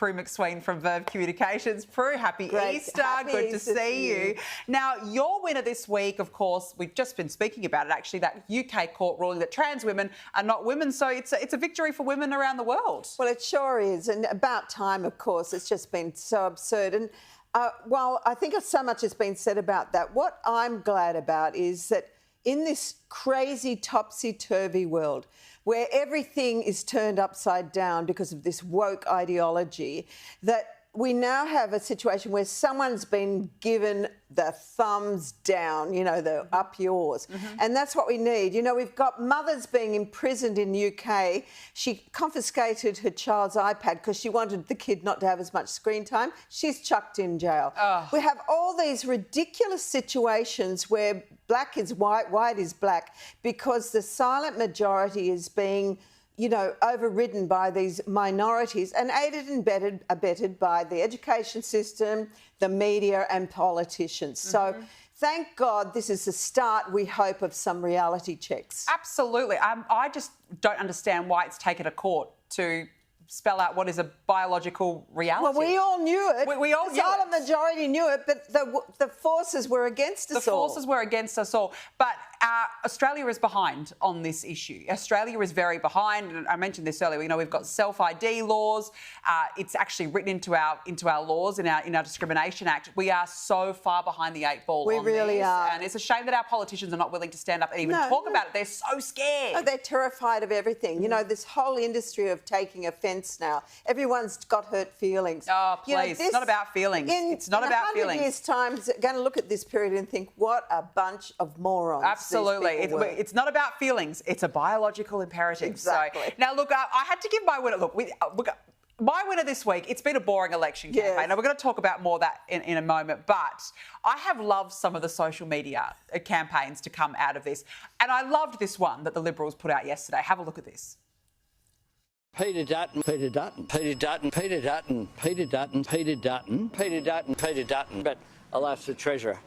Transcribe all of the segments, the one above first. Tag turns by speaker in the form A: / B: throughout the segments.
A: Prue MacSween from Verve Communications. Prue, happy Easter. Good to see you. Now, your winner this week, of course, we've just been speaking about it, actually, that UK court ruling that trans women are not women. So it's a victory for women around the world.
B: Well, it sure is. And about time, of course. It's just been so absurd. And while I think so much has been said about that, what I'm glad about is that in this crazy topsy-turvy world where everything is turned upside down because of this woke ideology, that we now have a situation where someone's been given the thumbs down, you know, the up yours. And that's what we need. You know, we've got mothers being imprisoned in the UK. She confiscated her child's iPad because she wanted the kid not to have as much screen time. She's chucked in jail. We have all these ridiculous situations where black is white, white is black, because the silent majority is being, you know, overridden by these minorities and aided and abetted by the education system, the media and politicians. So thank God this is the start, we hope, of some reality checks.
A: Absolutely. I just don't understand why it's taken a court to spell out what is a biological reality.
B: Well, we all knew it.
A: We all knew it.
B: The silent majority knew it, but the forces were against us all.
A: The forces were against us all. But Australia is behind on this issue. Australia is very behind. And I mentioned this earlier. You know, we've got self-ID laws. It's actually written into our laws, in our Discrimination Act. We are so far behind the eight ball.
B: We really are.
A: And it's a shame that our politicians are not willing to stand up and even talk about it. They're so scared.
B: No, they're terrified of everything. You know, this whole industry of taking offence now. Everyone's got hurt feelings.
A: Oh, please. You know, it's not about feelings. It's not about feelings.
B: In 100 years' time, going to look at this period and think, what a bunch of morons.
A: Absolutely. It's not about feelings. It's a biological imperative.
B: Exactly.
A: So, now, look, I had to give my winner. Look, my winner this week, it's been a boring election campaign. Now, we're going to talk about more of that in a moment, but I have loved some of the social media campaigns to come out of this. And I loved this one that the Liberals put out yesterday. Have a look at this.
C: Peter Dutton, Peter Dutton, Peter Dutton, Peter Dutton, Peter Dutton, Peter Dutton, Peter Dutton, Peter Dutton, but alas, the Treasurer.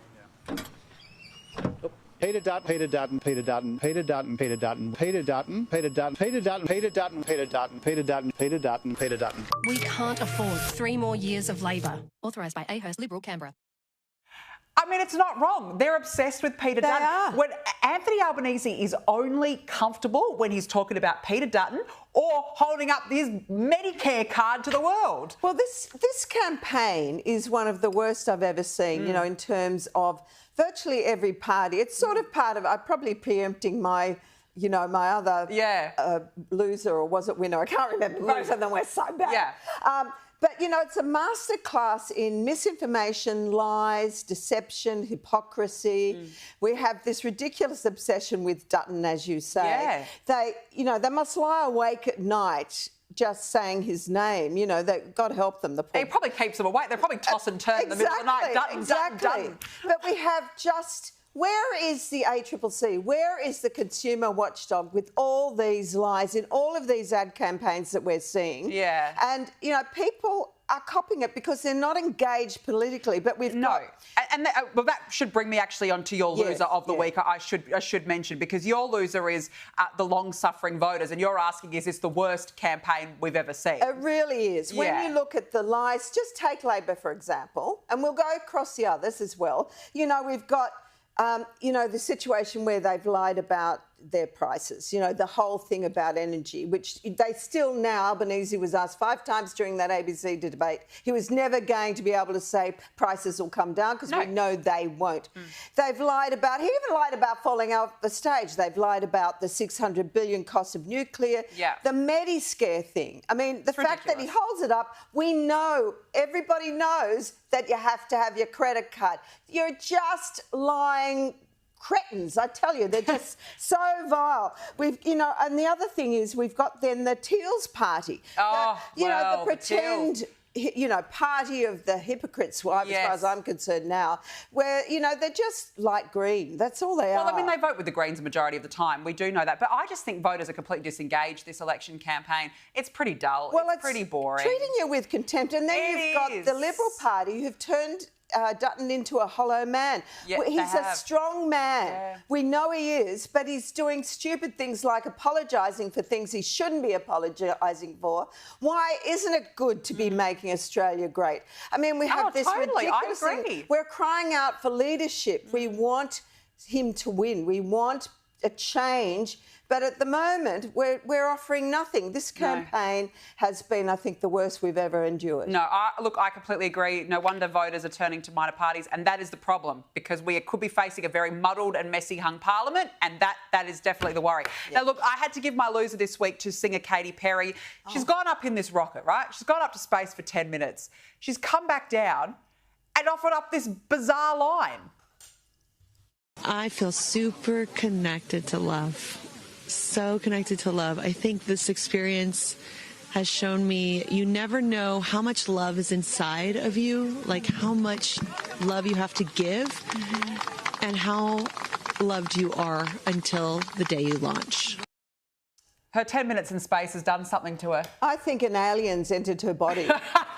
D: Peter Dutton, Peter Dutton, Peter Dutton, Peter Dutton, Peter Dutton, Peter Dutton, Peter Dutton, Peter Dutton, Peter Dutton, Peter Dutton, Peter Dutton, Peter Dutton, Peter Dutton.
E: We can't afford 3 more years of Labor. Authorised by Ahurst Liberal, Canberra.
A: I mean, it's not wrong. They're obsessed with Peter Dutton.
B: Are.
A: When Anthony Albanese is only comfortable when he's talking about Peter Dutton or holding up his Medicare card to the world.
B: Well, this campaign is one of the worst I've ever seen, you know, in terms of virtually every party. It's sort of part of, I'm probably preempting my, you know, my other loser, or was it winner? I can't remember. Loser, then we're so bad.
A: Yeah.
B: But, you know, it's a masterclass in misinformation, lies, deception, hypocrisy. We have this ridiculous obsession with Dutton, as you say. They must lie awake at night just saying his name. You know, God help them.
A: It probably keeps them awake. They probably toss and turn in the middle of the night. Dutton, Dutton, Dutton.
B: But we have just... Where is the ACCC? Where is the consumer watchdog with all these lies in all of these ad campaigns that we're seeing?
A: Yeah.
B: And, you know, people are copying it because they're not engaged politically, but we've got...
A: Well, that should bring me actually onto your loser of the week, I should mention, because your loser is the long-suffering voters, and you're asking, is this the worst campaign we've ever seen?
B: It really is. When you look at the lies, just take Labor, for example, and we'll go across the others as well. You know, we've got... you know, the situation where they've lied about their prices, you know, the whole thing about energy, which they still now, Albanese was asked 5 times during that ABC debate, he was never going to be able to say prices will come down because we know they won't. They've lied about, he even lied about falling off the stage. They've lied about the $600 billion cost of nuclear, the Mediscare thing. I mean, the fact that he holds it up, we know, everybody knows that you have to have your credit card. You're just lying cretins, I tell you, they're just so vile. You know, and the other thing is we've got then the Teals party. The pretend, you know, party of the hypocrites, as far as I'm concerned now, where, you know, they're just light green. That's all they are.
A: Well, I mean, they vote with the Greens the majority of the time. We do know that. But I just think voters are completely disengaged this election campaign. It's pretty dull. Well, it's pretty boring.
B: Treating you with contempt. And then you've got the Liberal Party who've turned Dutton into a hollow man.
A: Yeah,
B: He's a strong man.
A: Yeah.
B: We know he is, but he's doing stupid things like apologising for things he shouldn't be apologising for. Why isn't it good to be making Australia great? I mean, we have this ridiculous thing. We're crying out for leadership. We want him to win. We want a change. But at the moment, we're offering nothing. This campaign has been, I think, the worst we've ever endured.
A: No, I completely agree. No wonder voters are turning to minor parties, and that is the problem, because we could be facing a very muddled and messy hung parliament, and that is definitely the worry. Now, look, I had to give my loser this week to singer Katy Perry. She's gone up in this rocket, right? She's gone up to space for 10 minutes. She's come back down and offered up this bizarre line.
F: I feel super connected to love. So connected to love. I think this experience has shown me you never know how much love is inside of you, like how much love you have to give, and how loved you are until the day you launch.
A: Her 10 minutes in space has done something to her.
B: I think an alien's entered her body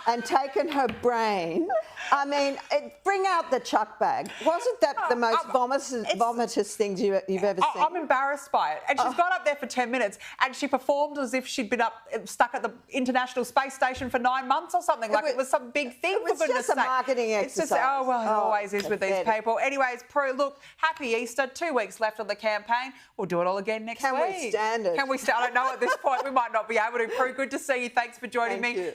B: and taken her brain. I mean, bring out the chuck bag. Wasn't that the most vomitous thing you've ever seen?
A: I'm embarrassed by it. And she's got up there for 10 minutes and she performed as if she'd been stuck at the International Space Station for 9 months or something. Like it was some big thing, for goodness sake.
B: It's just a marketing exercise.
A: It's just, it always is with these people. Anyways, Prue, look, happy Easter. 2 weeks left on the campaign. We'll do it all again next week.
B: Can we stand it?
A: Can we stand? I don't know at this point. We might not be able to. Prue, good to see you. Thanks for joining me.
B: Thank you.